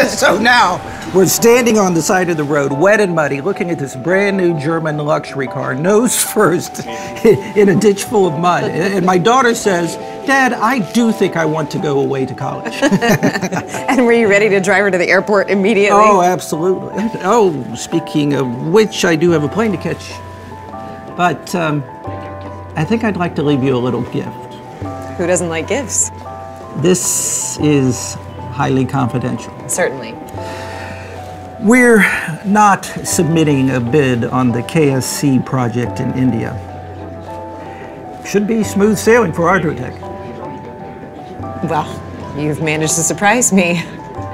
So now we're standing on the side of the road, wet and muddy, looking at this brand new German luxury car, nose first, in a ditch full of mud. And my daughter says, Dad, I do think I want to go away to college. And were you ready to drive her to the airport immediately? Oh, absolutely. Oh, speaking of which, I do have a plane to catch. But I think I'd like to leave you a little gift. Who doesn't like gifts? This is highly confidential. Certainly. We're not submitting a bid on the KSC project in India. Should be smooth sailing for Ardrotech. Well, you've managed to surprise me.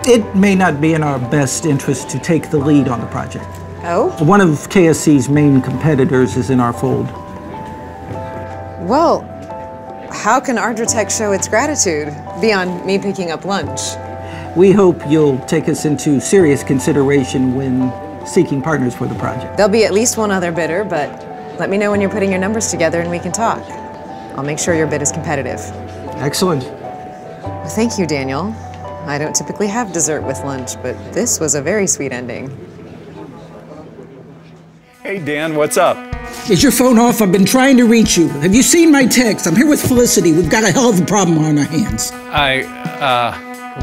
It may not be in our best interest to take the lead on the project. Oh? One of KSC's main competitors is in our fold. Well, how can Ardrotech show its gratitude beyond me picking up lunch? We hope you'll take us into serious consideration when seeking partners for the project. There'll be at least one other bidder, but let me know when you're putting your numbers together and we can talk. I'll make sure your bid is competitive. Excellent. Well, thank you, Daniel. I don't typically have dessert with lunch, but this was a very sweet ending. Hey, Dan, what's up? Is your phone off? I've been trying to reach you. Have you seen my text? I'm here with Felicity. We've got a hell of a problem on our hands.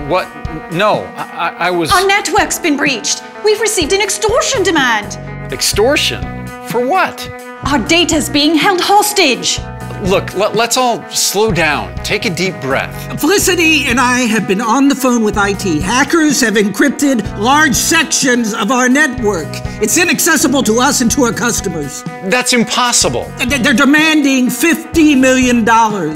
What? No, I was... Our network's been breached. We've received an extortion demand. Extortion? For what? Our data's being held hostage. Look, let's all slow down. Take a deep breath. Felicity and I have been on the phone with IT. Hackers have encrypted large sections of our network. It's inaccessible to us and to our customers. That's impossible. They're demanding $50 million.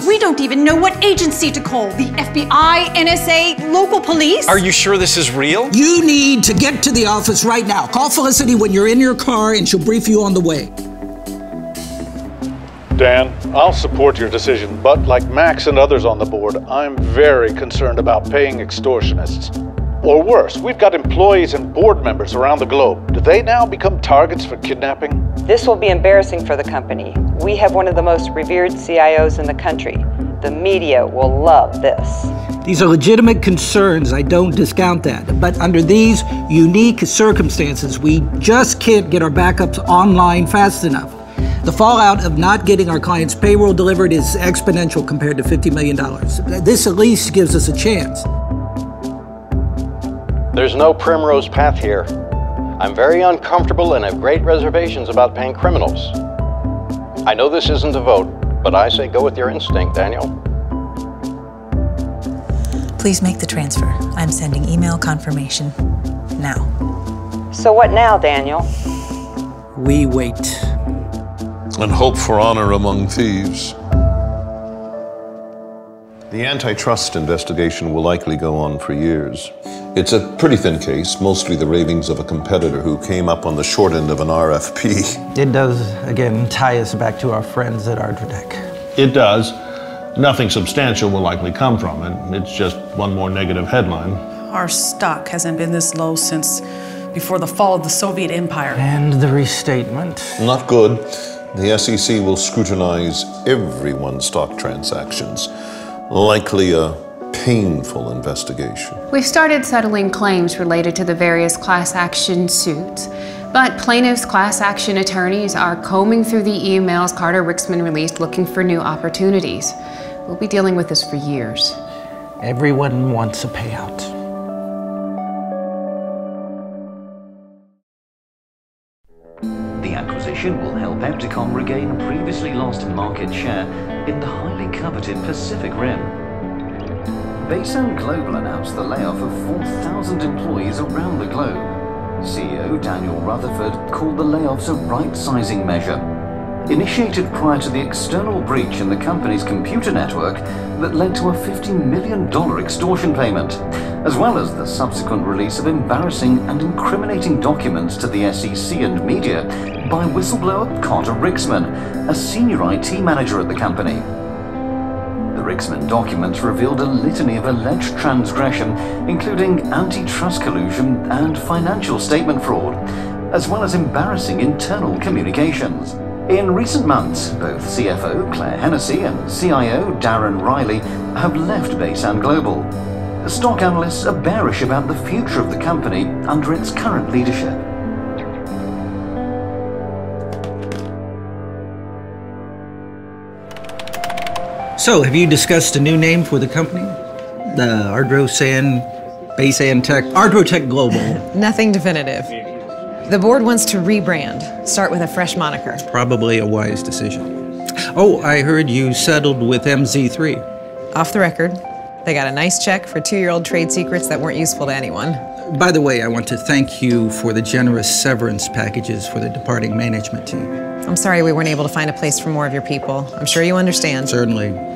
We don't even know what agency to call. The FBI, NSA, local police? Are you sure this is real? You need to get to the office right now. Call Felicity when you're in your car and she'll brief you on the way. Dan, I'll support your decision, but like Max and others on the board, I'm very concerned about paying extortionists. Or worse, we've got employees and board members around the globe. Do they now become targets for kidnapping? This will be embarrassing for the company. We have one of the most revered CIOs in the country. The media will love this. These are legitimate concerns, I don't discount that. But under these unique circumstances, we just can't get our backups online fast enough. The fallout of not getting our clients' payroll delivered is exponential compared to $50 million. This at least gives us a chance. There's no primrose path here. I'm very uncomfortable and have great reservations about paying criminals. I know this isn't a vote, but I say go with your instinct, Daniel. Please make the transfer. I'm sending email confirmation now. So what now, Daniel? We wait. And hope for honor among thieves. The antitrust investigation will likely go on for years. It's a pretty thin case, mostly the ravings of a competitor who came up on the short end of an RFP. It does, again, tie us back to our friends at Ardrotech. It does. Nothing substantial will likely come from it. It's just one more negative headline. Our stock hasn't been this low since before the fall of the Soviet Empire. And the restatement. Not good. The SEC will scrutinize everyone's stock transactions. Likely a painful investigation. We've started settling claims related to the various class action suits, but plaintiffs' class action attorneys are combing through the emails Carter Rixman released looking for new opportunities. We'll be dealing with this for years. Everyone wants a payout. The acquisition will help Epticom regain previously lost market share in the highly coveted Pacific Rim. Baseline Global announced the layoff of 4,000 employees around the globe. CEO Dan Rutherford called the layoffs a right-sizing measure, initiated prior to the external breach in the company's computer network that led to a $50 million extortion payment, as well as the subsequent release of embarrassing and incriminating documents to the SEC and media by whistleblower Carter Rixman, a senior IT manager at the company. The Rixman documents revealed a litany of alleged transgression, including antitrust collusion and financial statement fraud, as well as embarrassing internal communications. In recent months, both CFO Claire Hennessy and CIO Darren Riley have left Baseline Global. Stock analysts are bearish about the future of the company under its current leadership. So, have you discussed a new name for the company? The Ardrotech Global. Nothing definitive. The board wants to rebrand, start with a fresh moniker. Probably a wise decision. Oh, I heard you settled with MZ3. Off the record, they got a nice check for 2-year-old trade secrets that weren't useful to anyone. By the way, I want to thank you for the generous severance packages for the departing management team. I'm sorry we weren't able to find a place for more of your people. I'm sure you understand. Certainly.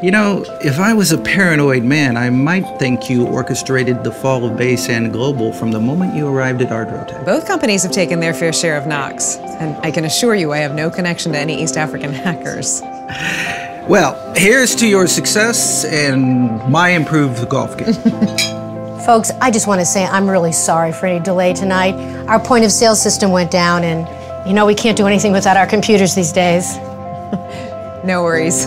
You know, if I was a paranoid man, I might think you orchestrated the fall of Baysand Global from the moment you arrived at Ardrotech. Both companies have taken their fair share of knocks, and I can assure you I have no connection to any East African hackers. Well, here's to your success and my improved golf game. Folks, I just want to say I'm really sorry for any delay tonight. Our point of sale system went down, and you know we can't do anything without our computers these days. No worries.